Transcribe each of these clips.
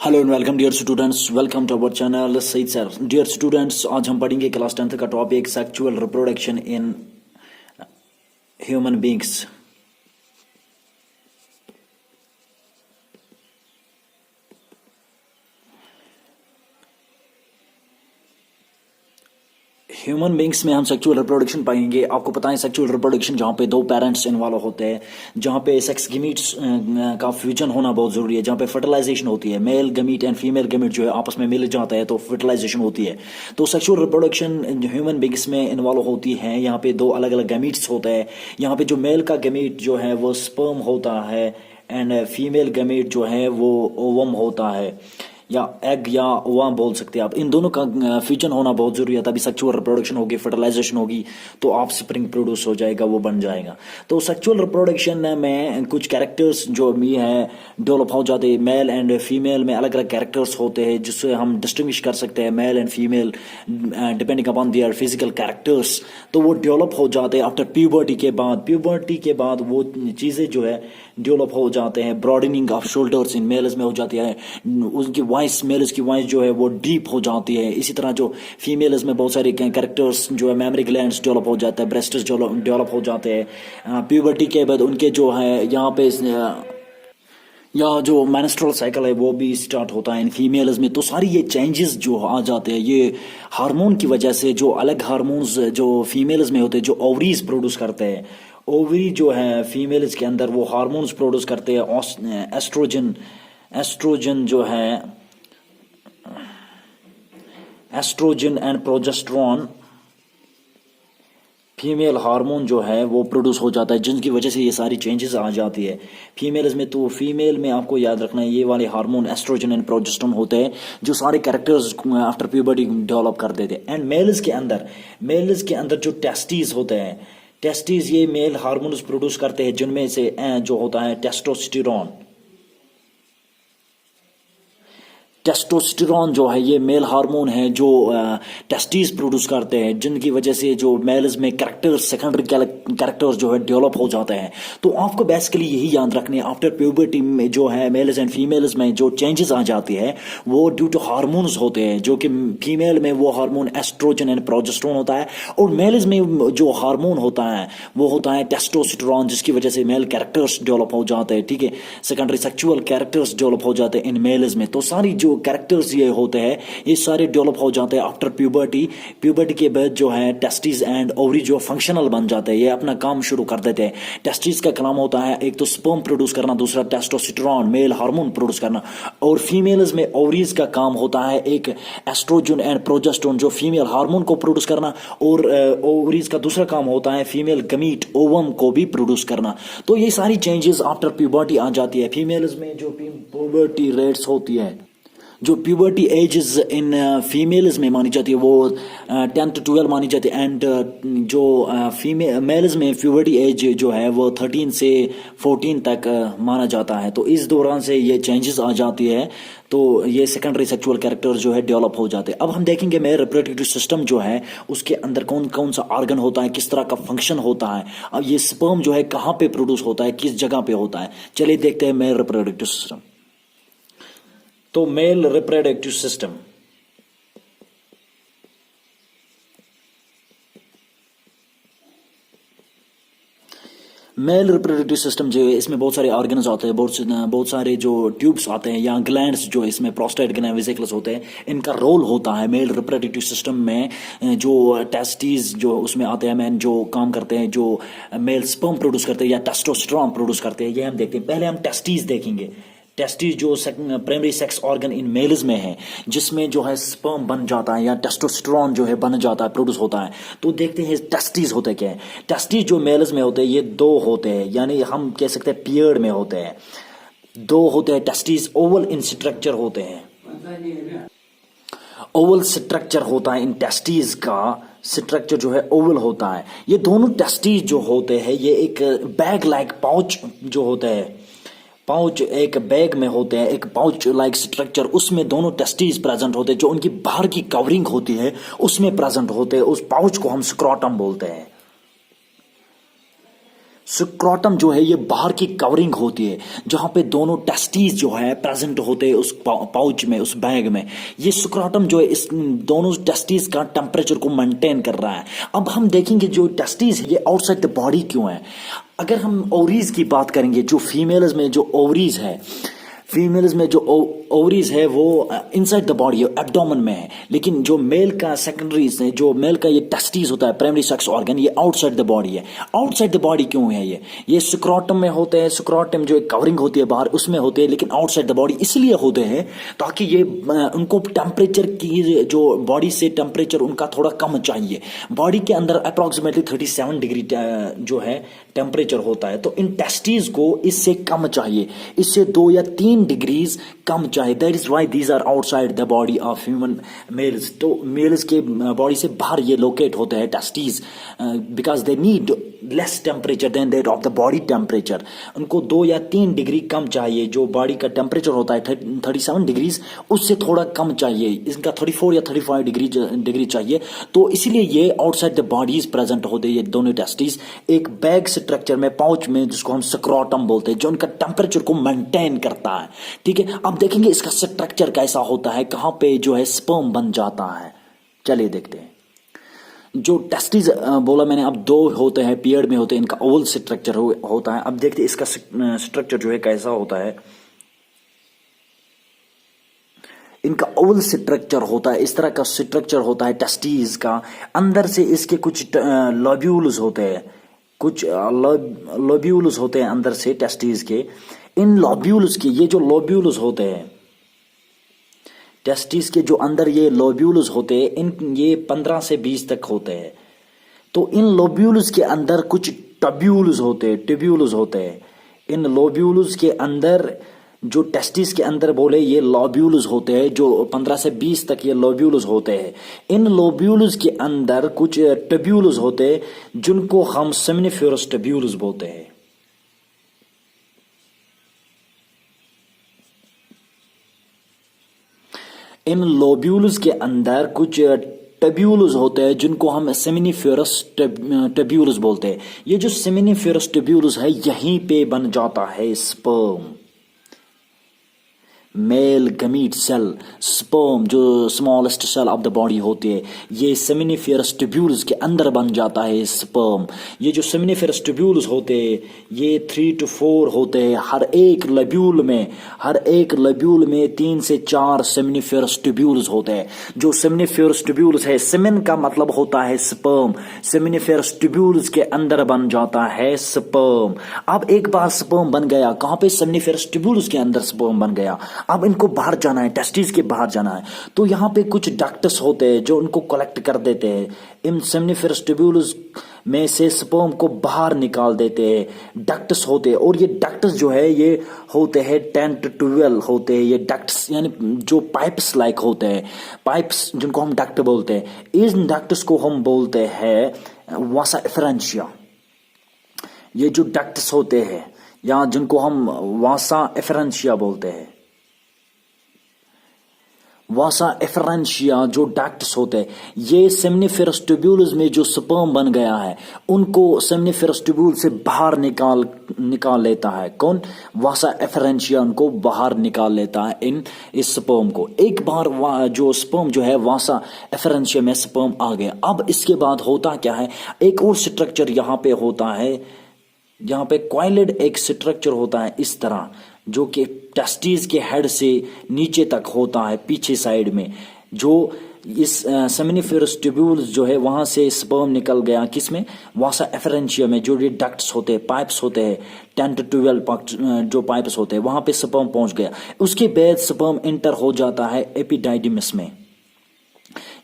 Hello and welcome dear students, welcome to our channel Saeed sir. Dear students, आज हम पढ़ेंगे class 10th का topic sexual reproduction in human beings. Human beings में हम sexual reproduction पाएंगे। आपको पता है सेक्सुअल रिप्रोडक्शन जहाँ पे दो पेरेंट्स इन्वॉल्व होते हैं, जहाँ पे सेक्स गमीट्स का फ्यूजन होना बहुत ज़रूरी है, जहाँ पे फर्टिलाइजेशन होती है, male gamete and female gamete जो है आपस में मिल जाता है तो फर्टिलाइजेशन होती है। तो सेक्सुअल रिप्रोडक्शन ह्यूमन बींग्स में इन्वॉल्व होती है। यहाँ पे दो अलग अलग गमीट्स होते हैं। यहाँ पे जो मेल का गमीट जो है वो स्पर्म होता है एंड फीमेल गमीट जो है वो ओवम होता है, या एग या ओवा बोल सकते हैं आप। इन दोनों का फ्यूजन होना बहुत जरूरी है, तभी सेक्सुअल रिप्रोडक्शन होगी, फर्टिलाइजेशन होगी तो आप स्प्रिंग प्रोड्यूस हो जाएगा, वो बन जाएगा। तो सेक्सुअल रिप्रोडक्शन में कुछ कैरेक्टर्स जो भी है डेवलप हो जाते हैं। मेल एंड फीमेल में अलग अलग कैरेक्टर्स होते हैं जिससे हम डिस्टिंग्विश कर सकते हैं male and female depending upon their physical characters. तो वो डेवलप हो जाते हैं आफ्टर प्यूबर्टी के बाद। प्यूबर्टी के बाद वो चीज़ें जो है डेवलप हो जाते हैं। Broadening off shoulders in males में हो जाती है, उनकी वॉइस मेल्स की वॉइस जो है वो डीप हो जाती है। इसी तरह जो फीमेल्स में बहुत सारे कैरेक्टर्स जो है, मेमोरी ग्लैंड्स डेवलप हो जाता है, ब्रेस्ट्स डेवलप हो जाते हैं। प्यूबर्टी के बाद उनके जो है यहाँ पे या जो मेंस्ट्रुअल साइकिल है वो भी स्टार्ट होता है इन फीमेल्स में। तो सारी ये चेंजेस जो आ जाते हैं ये हार्मोन की वजह से। जो अलग हार्मोन्स जो फीमेल्स में होते हैं, जो ओवरीज प्रोड्यूस करते हैं, ओवरी जो है फीमेल्स के अंदर वो हार्मोन्स प्रोड्यूस करते हैं। एस्ट्रोजन एस्ट्रोजन जो है, estrogen and progesterone female hormone जो है वो प्रोड्यूस हो जाता है, जिनकी वजह से ये सारी चेंजेस आ जाती है फीमेल्स में। तो फीमेल में आपको याद रखना है ये वाले हार्मोन एस्ट्रोजन एंड प्रोजेस्टेरोन होते हैं जो सारे कैरेक्टर्स आफ्टर प्यूबर्टी डेवलप कर देते हैं। एंड मेल्स के अंदर जो टेस्टीज होते हैं, टेस्टीज ये मेल हार्मोन्स प्रोड्यूस करते हैं, जिनमें से जो होता है टेस्टोस्टेरोन। टेस्टोस्टेरोन जो है ये मेल हार्मोन है जो टेस्टीज प्रोड्यूस करते हैं, जिनकी वजह से जो मेल्स में कैरेक्टर्स, सेकेंडरी कैरेक्टर्स जो है डेवलप हो जाते हैं। तो आपको बेसिकली यही याद रखने आफ्टर प्यूबर्टी में जो है मेल्स एंड फीमेल्स में जो चेंजेस आ जाती है वो ड्यू टू हार्मोन्स होते हैं, जो कि फीमेल में वो हार्मोन एस्ट्रोजन एंड प्रोजेस्टेरोन होता है, और मेल्स में जो हार्मोन होता है वो होता है टेस्टोस्टेरोन, जिसकी वजह से मेल कैरेक्टर्स डेवलप हो जाते हैं। ठीक है, सेकेंडरी सेक्सुअल कैरेक्टर्स डेवलप हो जाते हैं इन मेल्स में। तो सारी जो कैरेक्टर्स ये होते हैं ये सारे डेवलप हो जाते हैं आफ्टर प्यूबर्टी। प्यूबर्टी के बाद जो है टेस्टिस एंड ओवरी जो फंक्शनल बन जाते हैं, ये अपना काम शुरू कर देते हैं। टेस्टिस का काम होता है एक तो स्पर्म प्रोड्यूस करना, दूसरा टेस्टोस्टेरोन मेल हार्मोन प्रोड्यूस करना, और फीमेल्स में ओवरीज का काम होता है एक एस्ट्रोजन एंड प्रोजेस्टेरोन जो फीमेल हार्मोन को प्रोड्यूस करना, और ओवरीज का दूसरा काम होता है फीमेल गमीट ओवम को भी प्रोड्यूस करना। तो ये सारी चेंजेस आफ्टर प्यूबर्टी आ जाती है फीमेल्स में। जो प्यूबर्टी रेट्स होती है, जो प्यूबर्टी एजेस इन फीमेल्स में मानी जाती है वो 10 to 12 मानी जाती है, एंड जो फीमेल मेल्स में प्यूबर्टी एज जो है वो 13 से 14 तक माना जाता है। तो इस दौरान से ये चेंजेस आ जाती है, तो ये सेकेंडरी सेक्सुअल कैरेक्टर जो है डेवलप हो जाते हैं। अब हम देखेंगे मेल रिप्रोडक्टिव सिस्टम जो है उसके अंदर कौन कौन सा ऑर्गन होता है, किस तरह का फंक्शन होता है, अब ये स्पर्म जो है कहाँ पे प्रोड्यूस होता है, किस जगह पे होता है। चलिए देखते हैं मेल रिप्रोडक्टिव सिस्टम। तो male reproductive system, male reproductive system जो है इसमें बहुत सारे ऑर्गन्स आते हैं, बहुत सारे जो ट्यूब्स आते हैं या ग्लैंड्स जो इसमें प्रोस्टेट ग्लैंड वेसिकल्स होते हैं, इनका रोल होता है मेल रिप्रोडक्टिव सिस्टम में। जो टेस्टीज जो उसमें आते हैं मैन जो काम करते हैं, जो मेल स्पर्म प्रोड्यूस करते हैं या टेस्टोस्टेरोन प्रोड्यूस करते हैं, ये हम देखते हैं। पहले हम टेस्टीज देखेंगे। टेस्टिस जो primary sex organ in males में है, जिसमें जो है स्पर्म बन जाता है या टेस्टोस्टेरोन जो है बन जाता है, प्रोड्यूस होता है। तो देखते हैं टेस्टिस होते क्या है। टेस्टिस जो मेल्स में होते हैं ये दो होते हैं, यानी हम कह सकते हैं पियर्ड में होते हैं, दो होते हैं टेस्टिस। ओवल इन स्ट्रक्चर होते हैं, ओवल स्ट्रक्चर होता है इन टेस्टिस का। स्ट्रक्चर जो है ओवल होता है। ये दोनों टेस्टिस जो होते हैं ये एक बैग लाइक पाउच जो होता है, पाउच एक बैग में होते हैं, एक पाउच लाइक स्ट्रक्चर, उसमें दोनों टेस्टीज प्रेजेंट होते हैं। जो उनकी बाहर की कवरिंग होती है उसमें प्रेजेंट होते हैं, उस पाउच को हम स्क्रोटम बोलते हैं। स्क्रोटम जो है ये बाहर की कवरिंग होती है जहां पे दोनों टेस्टीज जो है प्रेजेंट होते हैं उस पाउच में, उस बैग में। ये स्क्रोटम जो है इस दोनों टेस्टीज का टेम्परेचर को मेंटेन कर रहा है। अब हम देखेंगे जो टेस्टीज है ये आउटसाइड द बॉडी क्यों है। अगर हम ओवरीज की बात करेंगे, जो फीमेल्स में जो ओवरीज है, फीमेल्स में जो ओवरीज है वो इनसाइड द बॉडी है, एब्डोमेन में है, लेकिन जो मेल का सेकेंडरीज है, जो मेल का ये टेस्टिस होता है, प्राइमरी सेक्स ऑर्गन, ये आउटसाइड द बॉडी है। आउटसाइड द बॉडी क्यों है ये स्क्रोटम में होते हैं। स्क्रोटम जो एक कवरिंग होती है बाहर उसमें होते हैं, लेकिन आउटसाइड द बॉडी इसलिए होते हैं ताकि ये उनको टेम्परेचर की, जो बॉडी से टेम्परेचर उनका थोड़ा कम चाहिए। बॉडी के अंदर अप्रोक्सीमेटली 37 डिग्री जो है टेम्परेचर होता है, तो इन टेस्टिस को इससे कम चाहिए, इससे 2 या 3 डिग्रीज कम चाहिए। That is why these are outside the body of human males. तो मेल्स के बॉडी से बाहर ये लोकेट होते हैं testis, because they need less temperature than that of the body temperature. उनको 2 या 3 डिग्री कम चाहिए। जो बॉडी का टेम्परेचर होता है 37 डिग्रीज, उससे थोड़ा कम चाहिए, इनका 34 या 35 डिग्री चाहिए। तो इसलिए ये आउटसाइड द बॉडीज प्रेजेंट होते हैं ये दोनों टेस्टिस एक बैग स्ट्रक्चर में, पाउच में, जिसको हम स्क्रोटम बोलते हैं, जो उनका टेम्परेचर को मेंटेन करता है। ठीक है, अब देखेंगे इसका स्ट्रक्चर कैसा होता है, कहां पे जो है स्पर्म बन जाता है। चलिए देखते हैं। जो टेस्टिस बोला मैंने, अब 2 होते हैं, पेयर में होते हैं, इनका ओवल स्ट्रक्चर होता है। अब देखते हैं इसका स्ट्रक्चर जो है कैसा होता है। इनका ओवल स्ट्रक्चर होता है, इस तरह का स्ट्रक्चर होता है टेस्टिस का। अंदर से इसके कुछ लोब्यूल्स होते हैं, कुछ लोब्यूल्स होते हैं अंदर से टेस्टिस के। इन लोब्यूल्स के, ये जो लोब्यूल्स होते हैं टेस्टिस के, जो अंदर ये लोब्यूल्स होते हैं, ये 15 से 20 तक होते हैं। तो इन लोब्यूल्स के अंदर कुछ ट्यूब्यूल्स होते हैं। इन लोब्यूल्स के अंदर, जो टेस्टिस के अंदर बोले, ये लोब्यूल्स होते हैं, जो 15 से 20 तक ये लोब्यूल्स होते हैं। इन लोब्यूल्स के अंदर कुछ ट्यूब्यूल्स होते हैं जिनको हम सेमिनिफेरस ट्यूब्यूल्स बोलते हैं। इन लोब्यूल्स के अंदर कुछ ट्यूब्यूल्स होते हैं जिनको हम सेमिनिफेरस ट्यूब्यूल्स बोलते हैं। ये जो सेमिनिफेरस ट्यूब्यूल्स है, यहीं पे बन जाता है sperm. Male gamete cell, sperm जो smallest cell of the body होती है, ये सेमिनिफेरस ट्यूब्यूल्स के अंदर बन जाता है स्पर्म। ये जो सेमिनिफेरस ट्यूब्यूल्स होते हैं ये 3 to 4 होते हैं। हर एक लब्यूल में 3 से 4 सेमिनिफेरस ट्यूब्यूल्स होते हैं। जो सेमिनिफेरस ट्यूब्यूल्स है, सेमिन का मतलब होता है स्पर्म, सेमिनिफेरस ट्यूब्यूल्स के अंदर बन जाता है स्पर्म। अब एक बार स्पर्म बन गया, कहां पे? सेमिनिफेरस ट्यूब्यूल्स के अंदर स्पर्म बन गया। अब इनको बाहर जाना है, टेस्टिस के बाहर जाना है, तो यहां पे कुछ डक्ट्स होते हैं जो उनको कलेक्ट कर देते हैं। इन सेमिनिफेरस ट्यूब्यूल्स में से स्पर्म को बाहर निकाल देते हैं। डक्ट्स होते हैं, और ये डक्ट्स जो है ये होते हैं 10 to 12 होते हैं। ये डक्ट्स यानी जो पाइप्स लाइक होते हैं, पाइप्स जिनको हम डक्ट बोलते हैं, इन डक्ट्स को हम बोलते हैं वासा एफरेंशिया। ये जो डक्ट्स होते हैं या जिनको हम वासा एफरेंशिया बोलते हैं, वासा एफरेंशिया जो डक्ट्स होते हैं, ये सेमिनिफेरस ट्यूब्यूल्स में जो स्पर्म बन गया है उनको सेमिनिफेरस ट्यूब्यूल से बाहर निकाल लेता है। कौन? वासा एफरेंशिया उनको बाहर निकाल लेता है इस स्पर्म को। एक बार जो स्पर्म जो है वासा एफरेंशिया में स्पर्म आ गया, अब इसके बाद होता क्या है? एक और स्ट्रक्चर यहाँ पे होता है, यहाँ पे कॉइलेड एक स्ट्रक्चर होता है इस तरह, जो कि टेस्टिस के हेड से नीचे तक होता है पीछे साइड में। जो इस सेमिनिफेरस ट्यूब्यूल्स जो है वहां से स्पर्म निकल गया, किसमें? वासा एफरेंशिया में। जो ये डक्ट्स होते हैं, पाइप्स होते हैं, 10 to 12 जो पाइप्स होते हैं, वहां पे स्पर्म पहुंच गया। उसके बाद स्पर्म एंटर हो जाता है एपिडाइडिमस में।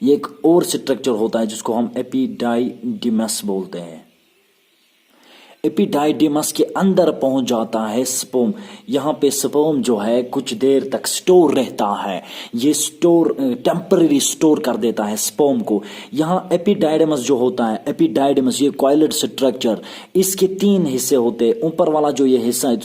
ये एक और स्ट्रक्चर होता है जिसको हम एपिडाइडिमस बोलते हैं। एपिडाइडिमस के अंदर पहुंच जाता है स्पर्म। यहां पे स्पर्म जो है कुछ देर तक स्टोर रहता है, ये टेम्पररी स्टोर कर देता है स्पर्म को। यहां एपिडाइडिमस जो होता है, एपिडाइडिमस ये कॉइलेड स्ट्रक्चर, इसके 3 हिस्से होते हैं। ऊपर वाला जो ये हिस्सा है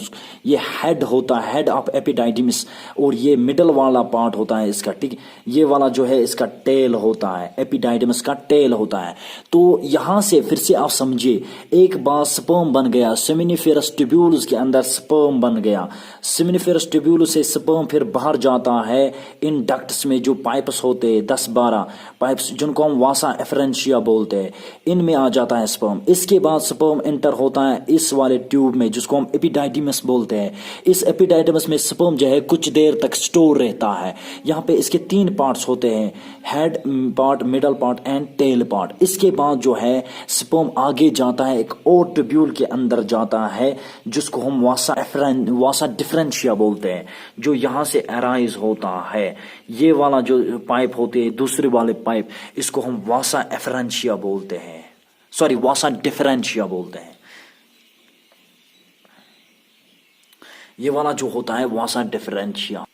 ये हेड होता है, हेड ऑफ एपिडाइडिमस, और ये मिडल वाला पार्ट होता है इसका, ठीक। ये वाला जो है इसका टेल होता है, एपिडाइडिमस का टेल होता है। तो यहां से फिर से आप समझिए, एक बार स्पर्म स्पर्म बन गया, सेमिनिफेरस ट्यूब्यूल्स के अंदर स्पर्म बन गया, सेमिनिफेरस ट्यूब्यूल से स्पर्म फिर बाहर जाता है इन डक्ट्स में जो पाइप्स होते हैं 10-12 पाइप्स जिनको हम वासा एफरेंशिया बोलते हैं, इनमें आ जाता है स्पर्म। इसके बाद स्पर्म एंटर होता है इस वाले ट्यूब में जिसको हम एपिडाइडिमस बोलते हैं। इस एपिडाइडिमस में स्पर्म जो है कुछ देर तक स्टोर रहता है। यहाँ पे इसके 3 पार्ट्स होते हैं, head part, middle part and tail part. इसके बाद जो है स्पर्म आगे जाता है एक और ट्यूब्यूल के अंदर जाता है जिसको हम वासा डिफरेंशिया बोलते हैं, जो यहाँ से अराइज होता है। ये वाला जो पाइप होते हैं दूसरे वाले पाइप, इसको हम वासा एफरेंशिया बोलते हैं, सॉरी वासा डिफरेंशिया बोलते हैं। ये वाला जो होता है वासा डिफरेंशिया।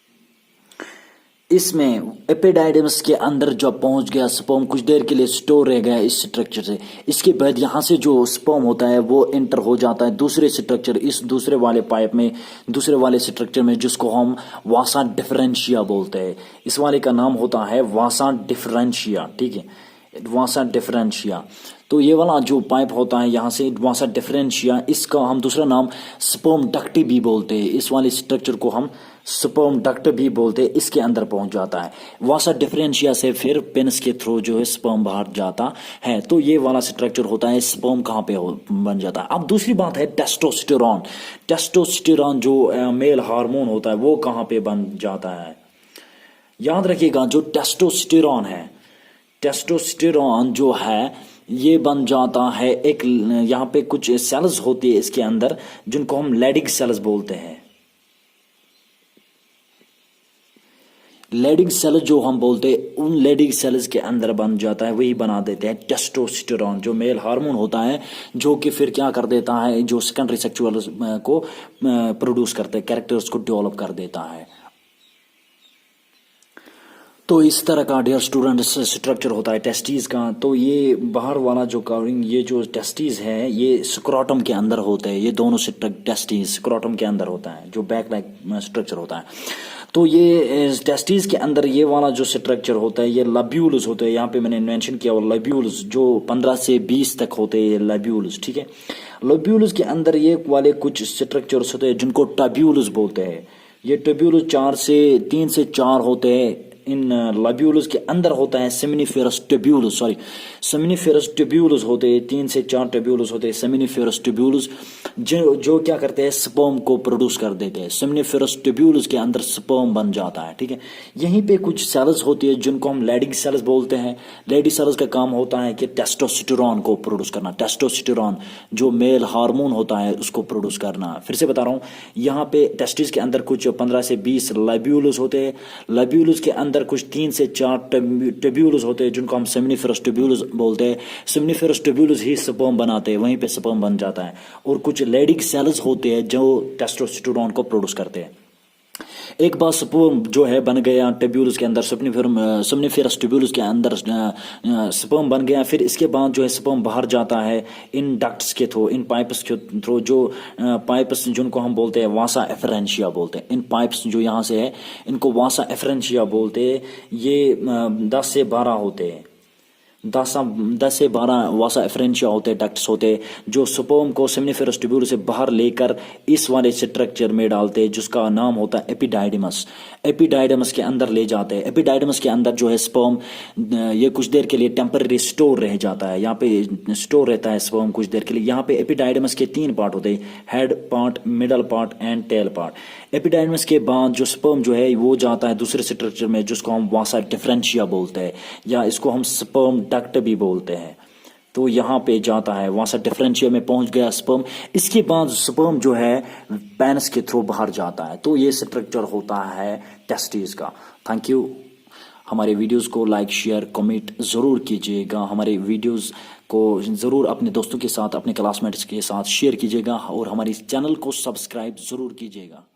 इसमें एपिडाइडिमस के अंदर जब पहुंच गया स्पर्म, कुछ देर के लिए स्टोर रह गया इस स्ट्रक्चर से। इसके बाद यहाँ से जो स्पर्म होता है वो एंटर हो जाता है दूसरे स्ट्रक्चर, इस दूसरे वाले पाइप में, दूसरे वाले स्ट्रक्चर में जिसको हम वासा डिफरेंशिया बोलते हैं। इस वाले का नाम होता है वासा डिफरेंशिया, ठीक है, वासा डिफरेंशिया। तो ये वाला जो पाइप होता है यहाँ से वासा डिफरेंशिया, इसका हम दूसरा नाम स्पर्म डक्ट भी बोलते हैं। इस वाले स्ट्रक्चर को हम स्पर्म डक्ट भी बोलते हैं। इसके अंदर पहुंच जाता है वासा डिफरेंशिया से, फिर पेनिस के थ्रू जो है स्पर्म बाहर जाता है। तो ये वाला स्ट्रक्चर होता है, स्पर्म कहाँ पे बन जाता है। अब दूसरी बात है टेस्टोस्टेरॉन। टेस्टोस्टेरॉन जो मेल हार्मोन होता है वो कहाँ पे बन जाता है। याद रखिएगा जो टेस्टोस्टेरॉन है, टेस्टोस्टेरॉन जो है ये बन जाता है एक, यहाँ पे कुछ सेल्स होती है इसके अंदर जिनको हम लेडिग सेल्स बोलते हैं। लेडिग सेल जो हम बोलते हैं उन लेडिग सेल्स के अंदर बन जाता है, वही बना देते हैं टेस्टोस्टेरॉन, जो मेल हार्मोन होता है, जो कि फिर क्या कर देता है, जो सेकेंडरी सेक्सुअल को प्रोड्यूस करते हैं, कैरेक्टर्स को डेवलप कर देता है। तो इस तरह का डियर स्टूडेंट स्ट्रक्चर होता है टेस्टीज का। तो ये बाहर वाला जो कवरिंग, ये जो टेस्टीज है ये स्क्रोटम के अंदर होते हैं। ये दोनों टेस्टीज स्क्रोटम के अंदर होता है, जो बैक लाइक स्ट्रक्चर होता है। तो ये टेस्टीज के अंदर ये वाला जो स्ट्रक्चर होता है ये लब्यूल्स होते हैं। यहाँ पे मैंने मेंशन किया वो लब्यूल्स जो 15 से 20 तक होते हैं लब्यूल्स, ठीक है। लब्यूल्स के अंदर ये वाले कुछ स्ट्रक्चर्स होते हैं जिनको टब्यूल्स बोलते हैं। ये टब्यूल्स 3 से 4 होते हैं। इन लब्यूल्स के अंदर होता है seminiferous tubules, sorry seminiferous tubules होते हैं, 3 से 4 ट्यूब्यूल्स होते हैं सेमिनिफेरस ट्यूब्यूल्स, जो क्या करते हैं स्पर्म को प्रोड्यूस कर देते हैं। सेमिनिफेरस ट्यूब्यूल्स के अंदर स्पर्म बन जाता है, ठीक है। यहीं पे कुछ सेल्स होती है जिनको हम लेडिग सेल्स बोलते हैं। लेडी सेल्स का काम होता है कि टेस्टोस्टेरोन को प्रोड्यूस करना, टेस्टोस्टेरोन जो मेल हार्मोन होता है उसको प्रोड्यूस करना। फिर से बता रहा हूँ, यहाँ पे टेस्टिस के अंदर कुछ 15 से 20 लब्यूल्स होते हैं। लब्यूल्स के अंदर कुछ 3 से 4 ट्यूब्यूल्स होते हैं जिनको हम सेमिनिफेरस ट्यूब्यूल्स बोलते हैं। सेमिनिफेरस ट्यूब्यूल्स ही स्पर्म बनाते हैं, वहीं पे स्पर्म बन जाता है। और कुछ लेडिग सेल्स होते हैं जो टेस्टोस्टेरोन को प्रोड्यूस करते हैं। एक बार स्पर्म जो है बन गया ट्यूब्यूल्स के अंदर, सेमिनिफेरस ट्यूब्यूल्स के अंदर स्पर्म बन गया, फिर इसके बाद जो है स्पर्म बाहर जाता है इन डक्ट्स के थ्रू, इन पाइप्स के थ्रू, जो पाइप्स जिनको हम बोलते हैं वासा एफरेंशिया बोलते हैं। इन पाइप्स जो यहाँ से है इनको वासा एफरेंशिया बोलते हैं। ये 10 से 12 होते हैं, 10 से 12 वासा एफरेंशिया होते हैं, डक्ट्स होते हैं जो स्पर्म को सेमिनिफेरस ट्यूब्यूल से बाहर लेकर इस वाले स्ट्रक्चर में डालते हैं जिसका नाम होता है एपिडाइडिमस। एपिडाइडिमस के अंदर ले जाते हैं। एपिडाइडिमस के अंदर जो है स्पर्म ये कुछ देर के लिए टेम्पररी स्टोर रह जाता है, यहाँ पे स्टोर रहता है स्पर्म कुछ देर के लिए। यहाँ पे एपिडाइडिमस के 3 पार्ट होते हैं, head part, middle part and tail part. Epididymis के बाद जो स्पर्म जो है वो जाता है दूसरे स्ट्रक्चर में जिसको हम वासा डिफरेंशिया बोलते हैं, या इसको हम स्पर्म डक्ट भी बोलते हैं। तो यहाँ पे जाता है, वासा डिफरेंशिया में पहुंच गया स्पर्म। इसके बाद स्पर्म जो है पेनिस के थ्रू बाहर जाता है। तो ये स्ट्रक्चर होता है टेस्टिस का। Thank you. हमारे वीडियोस को लाइक, शेयर, कमेंट ज़रूर कीजिएगा। हमारे वीडियोस को ज़रूर अपने दोस्तों के साथ, अपने क्लासमेट्स के साथ शेयर कीजिएगा और हमारे चैनल को सब्सक्राइब ज़रूर कीजिएगा।